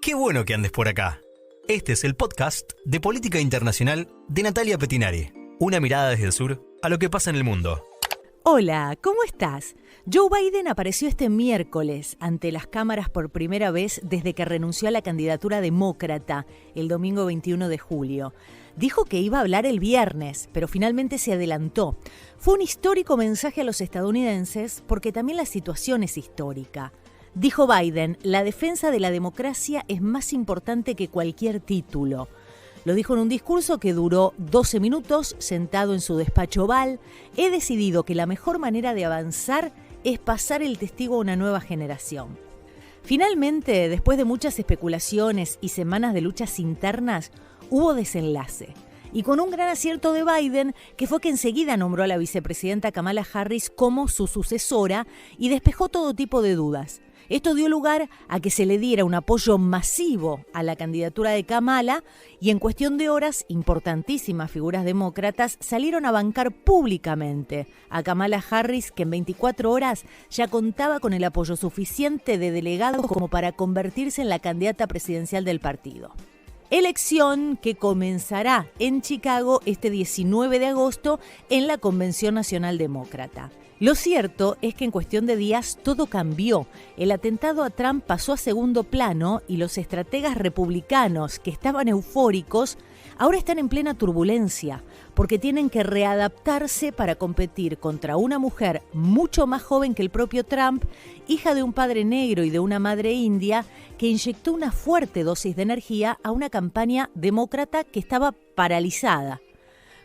Qué bueno que andes por acá. Este es el podcast de Política Internacional de Natalia Pettinari. Una mirada desde el sur a lo que pasa en el mundo. Hola, ¿cómo estás? Joe Biden apareció este miércoles ante las cámaras por primera vez desde que renunció a la candidatura demócrata el domingo 21 de julio. Dijo que iba a hablar el viernes, pero finalmente se adelantó. Fue un histórico mensaje a los estadounidenses porque también la situación es histórica. Dijo Biden, la defensa de la democracia es más importante que cualquier título. Lo dijo en un discurso que duró 12 minutos, sentado en su despacho oval. He decidido que la mejor manera de avanzar es pasar el testigo a una nueva generación. Finalmente, después de muchas especulaciones y semanas de luchas internas, hubo desenlace. Y con un gran acierto de Biden, que fue que enseguida nombró a la vicepresidenta Kamala Harris como su sucesora y despejó todo tipo de dudas. Esto dio lugar a que se le diera un apoyo masivo a la candidatura de Kamala y en cuestión de horas, importantísimas figuras demócratas salieron a bancar públicamente a Kamala Harris, que en 24 horas ya contaba con el apoyo suficiente de delegados como para convertirse en la candidata presidencial del partido. Elección que comenzará en Chicago este 19 de agosto en la Convención Nacional Demócrata. Lo cierto es que en cuestión de días todo cambió. El atentado a Trump pasó a segundo plano y los estrategas republicanos que estaban eufóricos ahora están en plena turbulencia porque tienen que readaptarse para competir contra una mujer mucho más joven que el propio Trump, hija de un padre negro y de una madre india, que inyectó una fuerte dosis de energía a una campaña demócrata que estaba paralizada.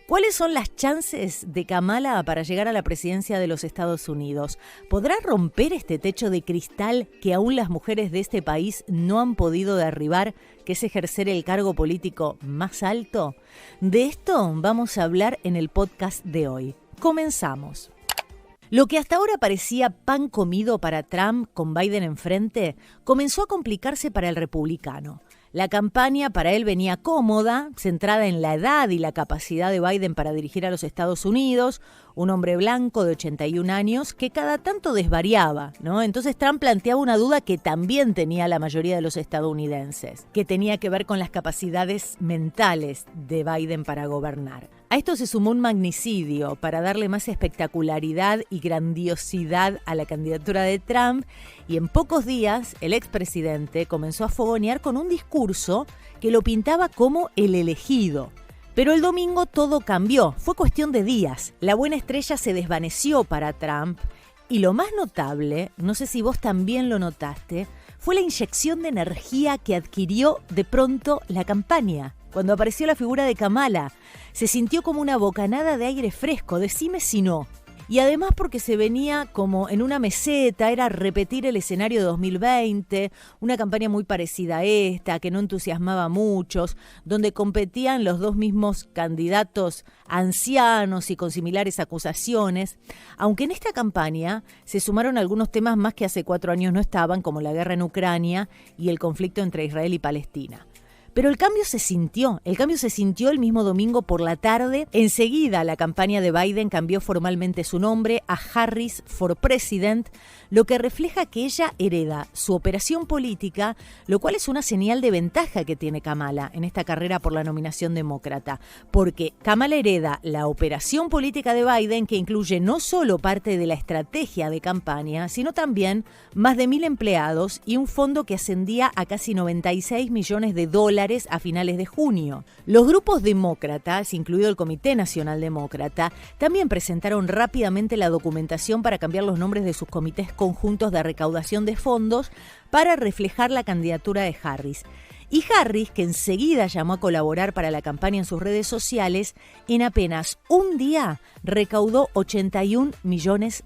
¿Cuáles son las chances de Kamala para llegar a la presidencia de los Estados Unidos? ¿Podrá romper este techo de cristal que aún las mujeres de este país no han podido derribar, que es ejercer el cargo político más alto? De esto vamos a hablar en el podcast de hoy. Comenzamos. Lo que hasta ahora parecía pan comido para Trump con Biden enfrente, comenzó a complicarse para el republicano. La campaña para él venía cómoda, centrada en la edad y la capacidad de Biden para dirigir a los Estados Unidos, un hombre blanco de 81 años que cada tanto desvariaba, ¿no? Entonces Trump planteaba una duda que también tenía la mayoría de los estadounidenses, que tenía que ver con las capacidades mentales de Biden para gobernar. A esto se sumó un magnicidio para darle más espectacularidad y grandiosidad a la candidatura de Trump, y en pocos días el expresidente comenzó a fogonear con un discurso que lo pintaba como el elegido. Pero el domingo todo cambió, fue cuestión de días. La buena estrella se desvaneció para Trump y lo más notable, no sé si vos también lo notaste, fue la inyección de energía que adquirió de pronto la campaña. Cuando apareció la figura de Kamala, se sintió como una bocanada de aire fresco, decime si no. Y además porque se venía como en una meseta, era repetir el escenario de 2020, una campaña muy parecida a esta, que no entusiasmaba a muchos, donde competían los dos mismos candidatos ancianos y con similares acusaciones, aunque en esta campaña se sumaron algunos temas más que hace 4 años no estaban, como la guerra en Ucrania y el conflicto entre Israel y Palestina. Pero el cambio se sintió el mismo domingo por la tarde. Enseguida la campaña de Biden cambió formalmente su nombre a Harris for President, lo que refleja que ella hereda su operación política, lo cual es una señal de ventaja que tiene Kamala en esta carrera por la nominación demócrata, porque Kamala hereda la operación política de Biden, que incluye no solo parte de la estrategia de campaña, sino también más de 1.000 empleados y un fondo que ascendía a casi $96 millones a finales de junio. Los grupos demócratas, incluido el Comité Nacional Demócrata, también presentaron rápidamente la documentación para cambiar los nombres de sus comités conjuntos de recaudación de fondos para reflejar la candidatura de Harris. Y Harris, que enseguida llamó a colaborar para la campaña en sus redes sociales, en apenas un día recaudó $81 millones.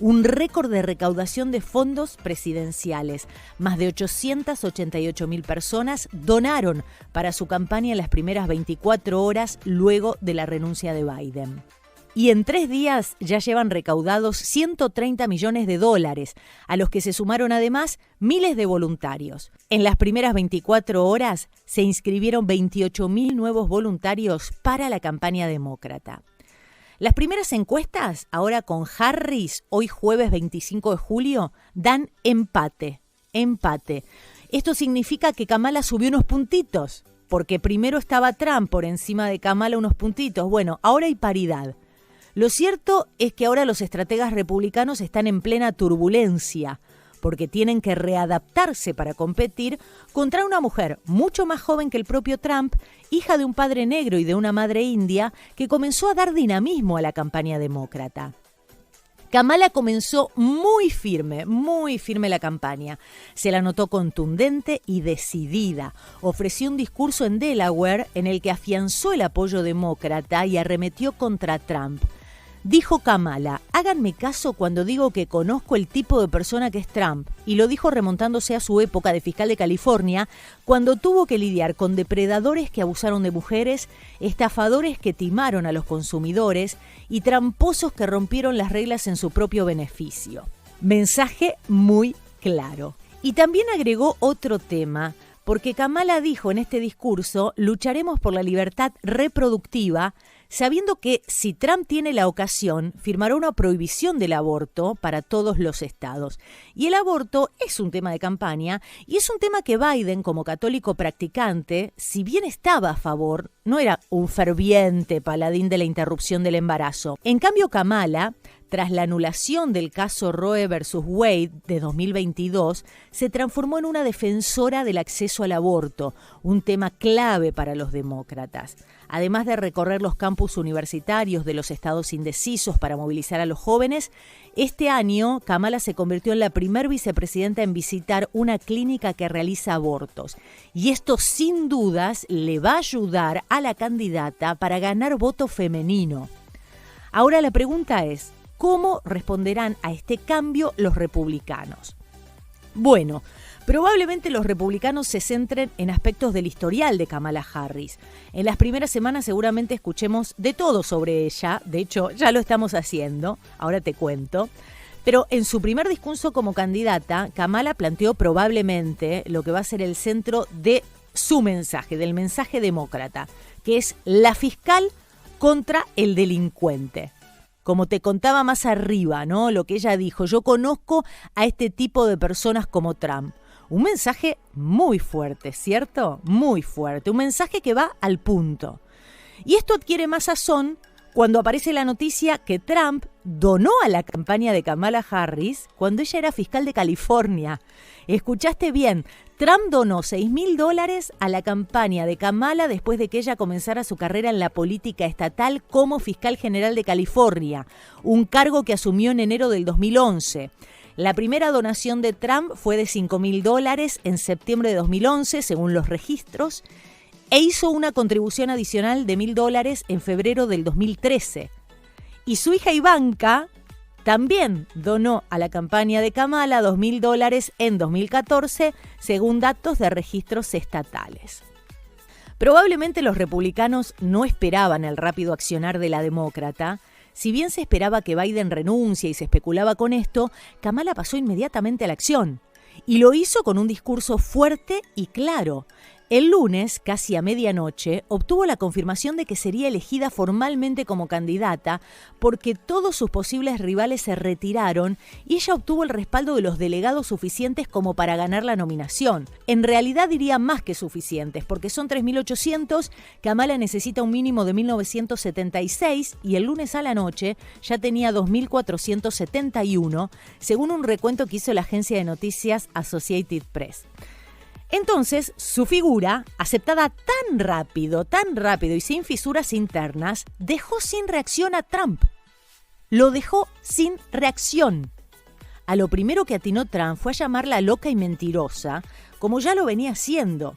Un récord de recaudación de fondos presidenciales. Más de 888.000 personas donaron para su campaña en las primeras 24 horas luego de la renuncia de Biden. Y en 3 días ya llevan recaudados $130 millones, a los que se sumaron además miles de voluntarios. En las primeras 24 horas se inscribieron 28.000 nuevos voluntarios para la campaña demócrata. Las primeras encuestas, ahora con Harris, hoy jueves 25 de julio, dan empate. empate. Esto significa que Kamala subió unos puntitos, porque primero estaba Trump por encima de Kamala unos puntitos. Bueno, ahora hay paridad. Lo cierto es que ahora los estrategas republicanos están en plena turbulencia, porque tienen que readaptarse para competir contra una mujer mucho más joven que el propio Trump, hija de un padre negro y de una madre india, que comenzó a dar dinamismo a la campaña demócrata. Kamala comenzó muy firme la campaña. Se la notó contundente y decidida. Ofreció un discurso en Delaware en el que afianzó el apoyo demócrata y arremetió contra Trump. Dijo Kamala, háganme caso cuando digo que conozco el tipo de persona que es Trump, y lo dijo remontándose a su época de fiscal de California, cuando tuvo que lidiar con depredadores que abusaron de mujeres, estafadores que timaron a los consumidores y tramposos que rompieron las reglas en su propio beneficio. Mensaje muy claro. Y también agregó otro tema, porque Kamala dijo en este discurso, lucharemos por la libertad reproductiva, sabiendo que si Trump tiene la ocasión, firmará una prohibición del aborto para todos los estados. Y el aborto es un tema de campaña y es un tema que Biden, como católico practicante, si bien estaba a favor, no era un ferviente paladín de la interrupción del embarazo. En cambio, Kamala, tras la anulación del caso Roe versus Wade de 2022, se transformó en una defensora del acceso al aborto, un tema clave para los demócratas. Además de recorrer los campus universitarios de los estados indecisos para movilizar a los jóvenes, este año Kamala se convirtió en la primer vicepresidenta en visitar una clínica que realiza abortos. Y esto sin dudas le va a ayudar a la candidata para ganar voto femenino. Ahora la pregunta es, ¿cómo responderán a este cambio los republicanos? Bueno, probablemente los republicanos se centren en aspectos del historial de Kamala Harris. En las primeras semanas seguramente escuchemos de todo sobre ella, de hecho ya lo estamos haciendo, ahora te cuento. Pero en su primer discurso como candidata, Kamala planteó probablemente lo que va a ser el centro de su mensaje, del mensaje demócrata, que es la fiscal contra el delincuente. Como te contaba más arriba, ¿no? Lo que ella dijo, yo conozco a este tipo de personas como Trump. Un mensaje muy fuerte, ¿cierto? Muy fuerte. Un mensaje que va al punto. Y esto adquiere más sazón cuando aparece la noticia que Trump donó a la campaña de Kamala Harris cuando ella era fiscal de California. Escuchaste bien, Trump donó $6,000 a la campaña de Kamala después de que ella comenzara su carrera en la política estatal como fiscal general de California, un cargo que asumió en enero del 2011. La primera donación de Trump fue de $5,000 en septiembre de 2011, según los registros, e hizo una contribución adicional de $1,000 en febrero del 2013. Y su hija Ivanka también donó a la campaña de Kamala $2,000 en 2014, según datos de registros estatales. Probablemente los republicanos no esperaban el rápido accionar de la demócrata. Si bien se esperaba que Biden renuncie y se especulaba con esto, Kamala pasó inmediatamente a la acción. Y lo hizo con un discurso fuerte y claro. El lunes, casi a medianoche, obtuvo la confirmación de que sería elegida formalmente como candidata porque todos sus posibles rivales se retiraron y ella obtuvo el respaldo de los delegados suficientes como para ganar la nominación. En realidad diría más que suficientes porque son 3.800, Kamala necesita un mínimo de 1.976 y el lunes a la noche ya tenía 2.471, según un recuento que hizo la agencia de noticias Associated Press. Entonces, su figura, aceptada tan rápido y sin fisuras internas, dejó sin reacción a Trump. Lo dejó sin reacción. A lo primero que atinó Trump fue a llamarla loca y mentirosa, como ya lo venía haciendo.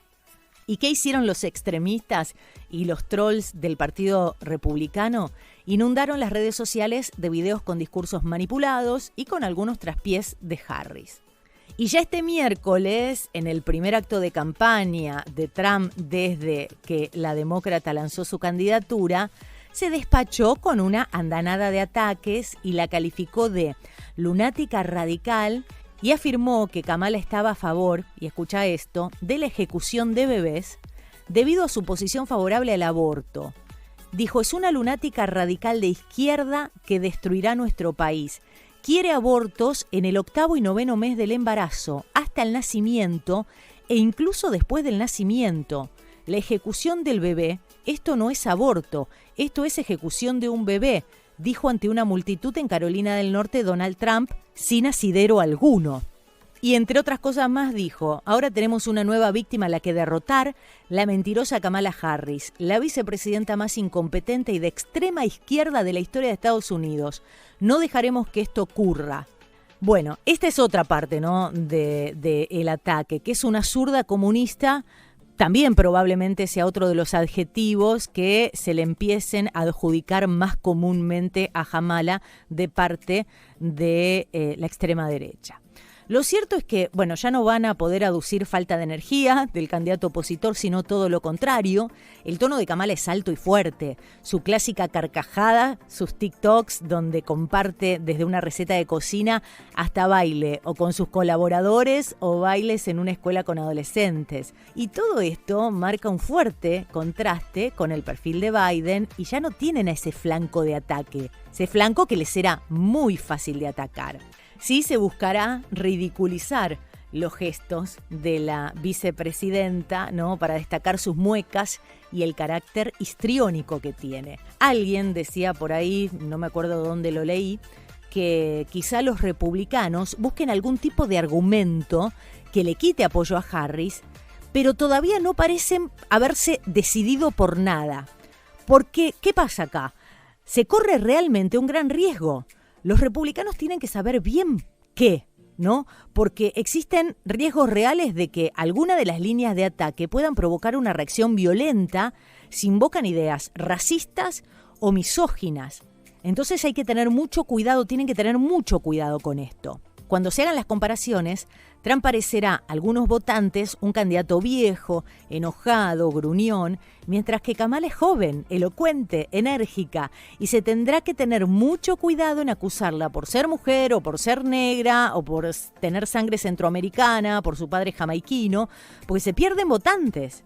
¿Y qué hicieron los extremistas y los trolls del Partido Republicano? Inundaron las redes sociales de videos con discursos manipulados y con algunos traspiés de Harris. Y ya este miércoles, en el primer acto de campaña de Trump desde que la demócrata lanzó su candidatura, se despachó con una andanada de ataques y la calificó de lunática radical y afirmó que Kamala estaba a favor, y escucha esto, de la ejecución de bebés debido a su posición favorable al aborto. Dijo, es una lunática radical de izquierda que destruirá nuestro país. quiere abortos en el 8º y 9º mes del embarazo, hasta el nacimiento e incluso después del nacimiento. La ejecución del bebé, esto no es aborto, esto es ejecución de un bebé, dijo ante una multitud en Carolina del Norte Donald Trump, sin asidero alguno. Y entre otras cosas más dijo, ahora tenemos una nueva víctima a la que derrotar, la mentirosa Kamala Harris, la vicepresidenta más incompetente y de extrema izquierda de la historia de Estados Unidos. No dejaremos que esto ocurra. Bueno, esta es otra parte, ¿no?, de el ataque, que es una zurda comunista. También probablemente sea otro de los adjetivos que se le empiecen a adjudicar más comúnmente a Kamala de parte de la extrema derecha. Lo cierto es que, bueno, ya no van a poder aducir falta de energía del candidato opositor, sino todo lo contrario. El tono de Kamala es alto y fuerte. Su clásica carcajada, sus TikToks, donde comparte desde una receta de cocina hasta baile, o con sus colaboradores, o bailes en una escuela con adolescentes. Y todo esto marca un fuerte contraste con el perfil de Biden, y ya no tienen a ese flanco de ataque. Ese flanco que les será muy fácil de atacar. Sí se buscará ridiculizar los gestos de la vicepresidenta, ¿no?, para destacar sus muecas y el carácter histriónico que tiene. Alguien decía por ahí, no me acuerdo dónde lo leí, que quizá los republicanos busquen algún tipo de argumento que le quite apoyo a Harris, pero todavía no parecen haberse decidido por nada. Porque, ¿qué pasa acá? Se corre realmente un gran riesgo. Los republicanos tienen que saber bien qué, ¿no? Porque existen riesgos reales de que alguna de las líneas de ataque puedan provocar una reacción violenta si invocan ideas racistas o misóginas. Entonces hay que tener mucho cuidado, tienen que tener mucho cuidado con esto. Cuando se hagan las comparaciones, Trump parecerá a algunos votantes un candidato viejo, enojado, gruñón, mientras que Kamala es joven, elocuente, enérgica, y se tendrá que tener mucho cuidado en acusarla por ser mujer o por ser negra o por tener sangre centroamericana, por su padre jamaiquino, porque se pierden votantes.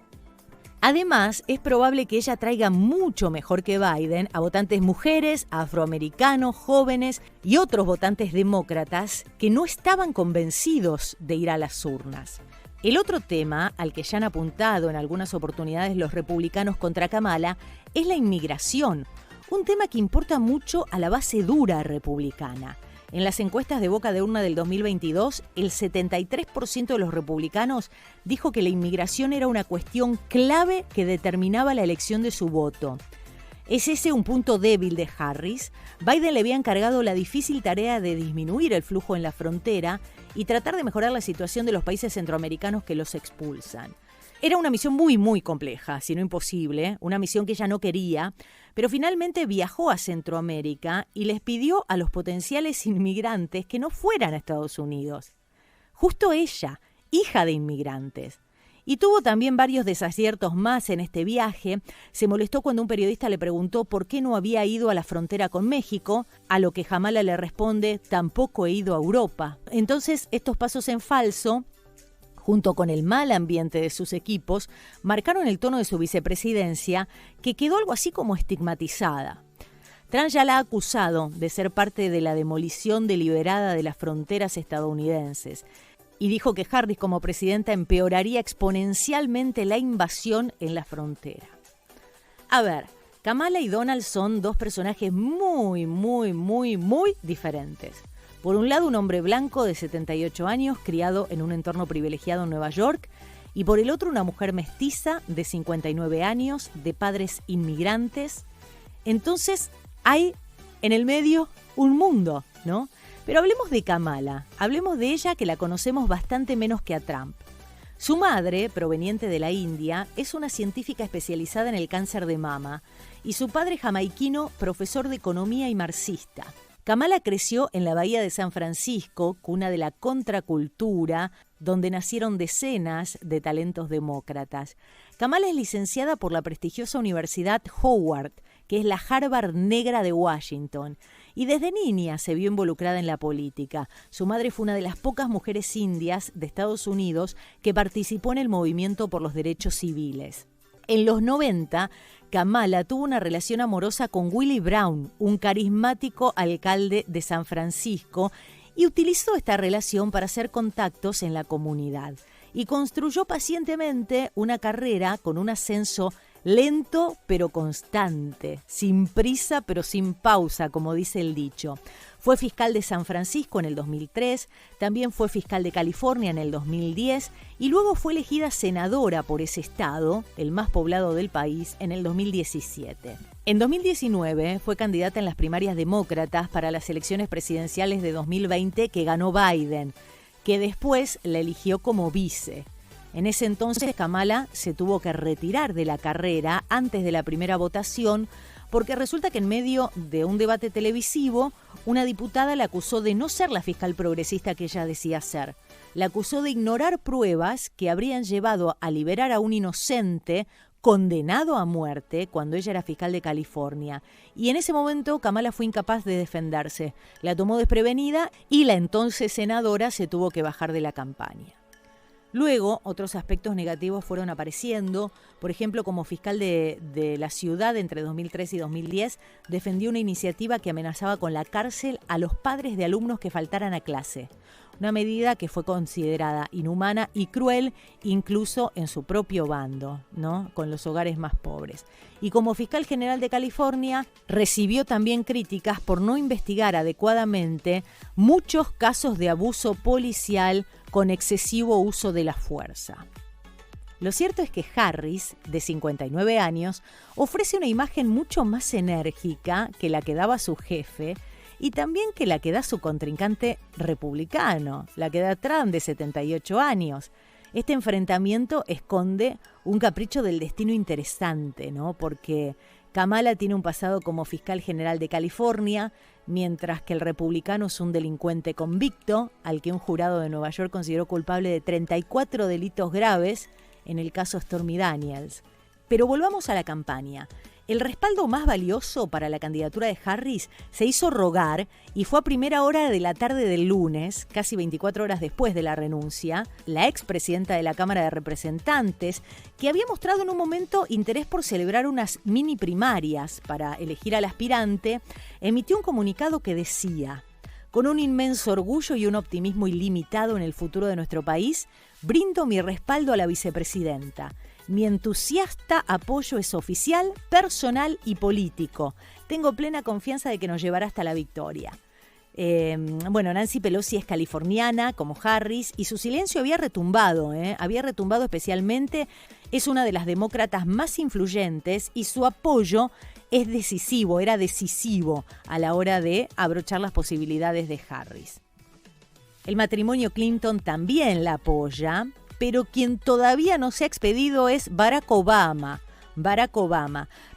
Además, es probable que ella traiga mucho mejor que Biden a votantes mujeres, afroamericanos, jóvenes y otros votantes demócratas que no estaban convencidos de ir a las urnas. El otro tema al que ya han apuntado en algunas oportunidades los republicanos contra Kamala es la inmigración, un tema que importa mucho a la base dura republicana. En las encuestas de boca de urna del 2022, el 73% de los republicanos dijo que la inmigración era una cuestión clave que determinaba la elección de su voto. ¿Es ese un punto débil de Harris? Biden le había encargado la difícil tarea de disminuir el flujo en la frontera y tratar de mejorar la situación de los países centroamericanos que los expulsan. Era una misión muy, muy compleja, si no imposible, una misión que ella no quería, pero finalmente viajó a Centroamérica y les pidió a los potenciales inmigrantes que no fueran a Estados Unidos. Justo ella, hija de inmigrantes. Y tuvo también varios desaciertos más en este viaje. Se molestó cuando un periodista le preguntó por qué no había ido a la frontera con México, a lo que Kamala le responde, tampoco he ido a Europa. Entonces, estos pasos en falso, junto con el mal ambiente de sus equipos, marcaron el tono de su vicepresidencia, que quedó algo así como estigmatizada. Trump ya la ha acusado de ser parte de la demolición deliberada de las fronteras estadounidenses y dijo que Harris como presidenta empeoraría exponencialmente la invasión en la frontera. A ver, Kamala y Donald son dos personajes muy diferentes. Por un lado, un hombre blanco de 78 años, criado en un entorno privilegiado en Nueva York, y por el otro, una mujer mestiza de 59 años, de padres inmigrantes. Entonces, hay en el medio un mundo, ¿no? Pero hablemos de Kamala, hablemos de ella que la conocemos bastante menos que a Trump. Su madre, proveniente de la India, es una científica especializada en el cáncer de mama, y su padre jamaiquino, profesor de economía y marxista. Kamala creció en la Bahía de San Francisco, cuna de la contracultura, donde nacieron decenas de talentos demócratas. Kamala es licenciada por la prestigiosa Universidad Howard, que es la Harvard negra de Washington, y desde niña se vio involucrada en la política. Su madre fue una de las pocas mujeres indias de Estados Unidos que participó en el movimiento por los derechos civiles. En los 90, Kamala tuvo una relación amorosa con Willie Brown, un carismático alcalde de San Francisco, y utilizó esta relación para hacer contactos en la comunidad. Y construyó pacientemente una carrera con un ascenso lento pero constante, sin prisa pero sin pausa, como dice el dicho. Fue fiscal de San Francisco en el 2003, también fue fiscal de California en el 2010 y luego fue elegida senadora por ese estado, el más poblado del país, en el 2017. En 2019 fue candidata en las primarias demócratas para las elecciones presidenciales de 2020 que ganó Biden, que después la eligió como vice. En ese entonces Kamala se tuvo que retirar de la carrera antes de la primera votación porque resulta que en medio de un debate televisivo una diputada la acusó de no ser la fiscal progresista que ella decía ser. La acusó de ignorar pruebas que habrían llevado a liberar a un inocente condenado a muerte cuando ella era fiscal de California. Y en ese momento Kamala fue incapaz de defenderse. La tomó desprevenida y la entonces senadora se tuvo que bajar de la campaña. Luego, otros aspectos negativos fueron apareciendo. Por ejemplo, como fiscal de la ciudad entre 2003 y 2010, defendió una iniciativa que amenazaba con la cárcel a los padres de alumnos que faltaran a clase. Una medida que fue considerada inhumana y cruel, incluso en su propio bando, ¿no? Con los hogares más pobres. Y como fiscal general de California, recibió también críticas por no investigar adecuadamente muchos casos de abuso policial con excesivo uso de la fuerza. Lo cierto es que Harris, de 59 años, ofrece una imagen mucho más enérgica que la que daba su jefe y también que la que da su contrincante republicano, la que da Trump, de 78 años. Este enfrentamiento esconde un capricho del destino interesante, ¿no? Porque Kamala tiene un pasado como fiscal general de California, mientras que el republicano es un delincuente convicto, al que un jurado de Nueva York consideró culpable de 34 delitos graves en el caso Stormy Daniels. Pero volvamos a la campaña. El respaldo más valioso para la candidatura de Harris se hizo rogar y fue a primera hora de la tarde del lunes, casi 24 horas después de la renuncia, la expresidenta de la Cámara de Representantes, que había mostrado en un momento interés por celebrar unas mini primarias para elegir al aspirante, emitió un comunicado que decía: con un inmenso orgullo y un optimismo ilimitado en el futuro de nuestro país, brindo mi respaldo a la vicepresidenta. Mi entusiasta apoyo es oficial, personal y político. Tengo plena confianza de que nos llevará hasta la victoria. Nancy Pelosi es californiana, como Harris, y su silencio había retumbado especialmente. Es una de las demócratas más influyentes y su apoyo era decisivo a la hora de abrochar las posibilidades de Harris. El matrimonio Clinton también la apoya, pero quien todavía no se ha expedido es Barack Obama.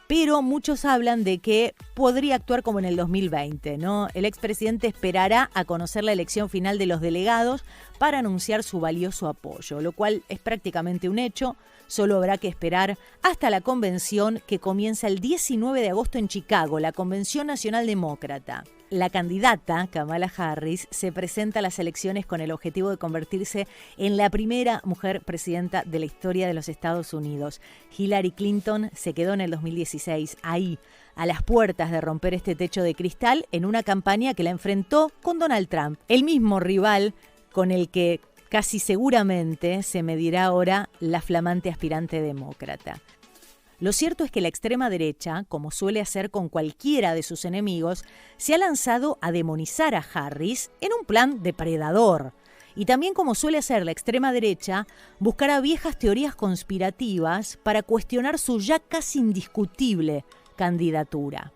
Pero muchos hablan de que podría actuar como en el 2020, ¿no? El expresidente esperará a conocer la elección final de los delegados para anunciar su valioso apoyo, lo cual es prácticamente un hecho. Solo habrá que esperar hasta la convención que comienza el 19 de agosto en Chicago, la Convención Nacional Demócrata. La candidata, Kamala Harris, se presenta a las elecciones con el objetivo de convertirse en la primera mujer presidenta de la historia de los Estados Unidos. Hillary Clinton se quedó en el 2016 ahí, a las puertas de romper este techo de cristal en una campaña que la enfrentó con Donald Trump, el mismo rival con el que casi seguramente se medirá ahora la flamante aspirante demócrata. Lo cierto es que la extrema derecha, como suele hacer con cualquiera de sus enemigos, se ha lanzado a demonizar a Harris en un plan depredador. Y también, como suele hacer la extrema derecha, buscará viejas teorías conspirativas para cuestionar su ya casi indiscutible candidatura.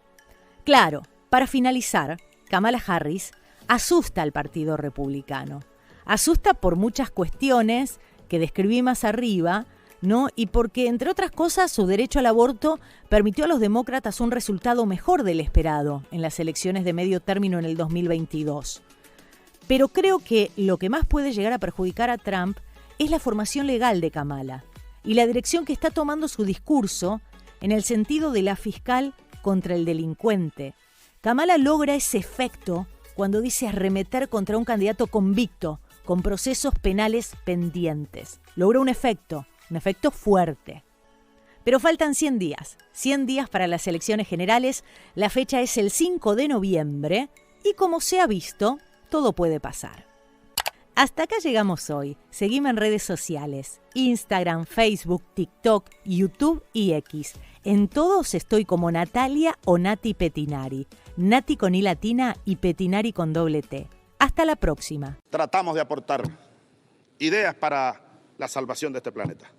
Claro, para finalizar, Kamala Harris asusta al Partido Republicano. Asusta por muchas cuestiones que describí más arriba, ¿no? Y porque, entre otras cosas, su derecho al aborto permitió a los demócratas un resultado mejor del esperado en las elecciones de medio término en el 2022. Pero creo que lo que más puede llegar a perjudicar a Trump es la formación legal de Kamala y la dirección que está tomando su discurso en el sentido de la fiscal contra el delincuente. Kamala logra ese efecto cuando dice arremeter contra un candidato convicto con procesos penales pendientes. Logró un efecto fuerte. Pero faltan 100 días para las elecciones generales, la fecha es el 5 de noviembre y como se ha visto, todo puede pasar. Hasta acá llegamos hoy. Seguime en redes sociales, Instagram, Facebook, TikTok, YouTube y X. En todos estoy como Natalia o Nati Petinari. Nati con I latina y Petinari con doble T. Hasta la próxima. Tratamos de aportar ideas para la salvación de este planeta.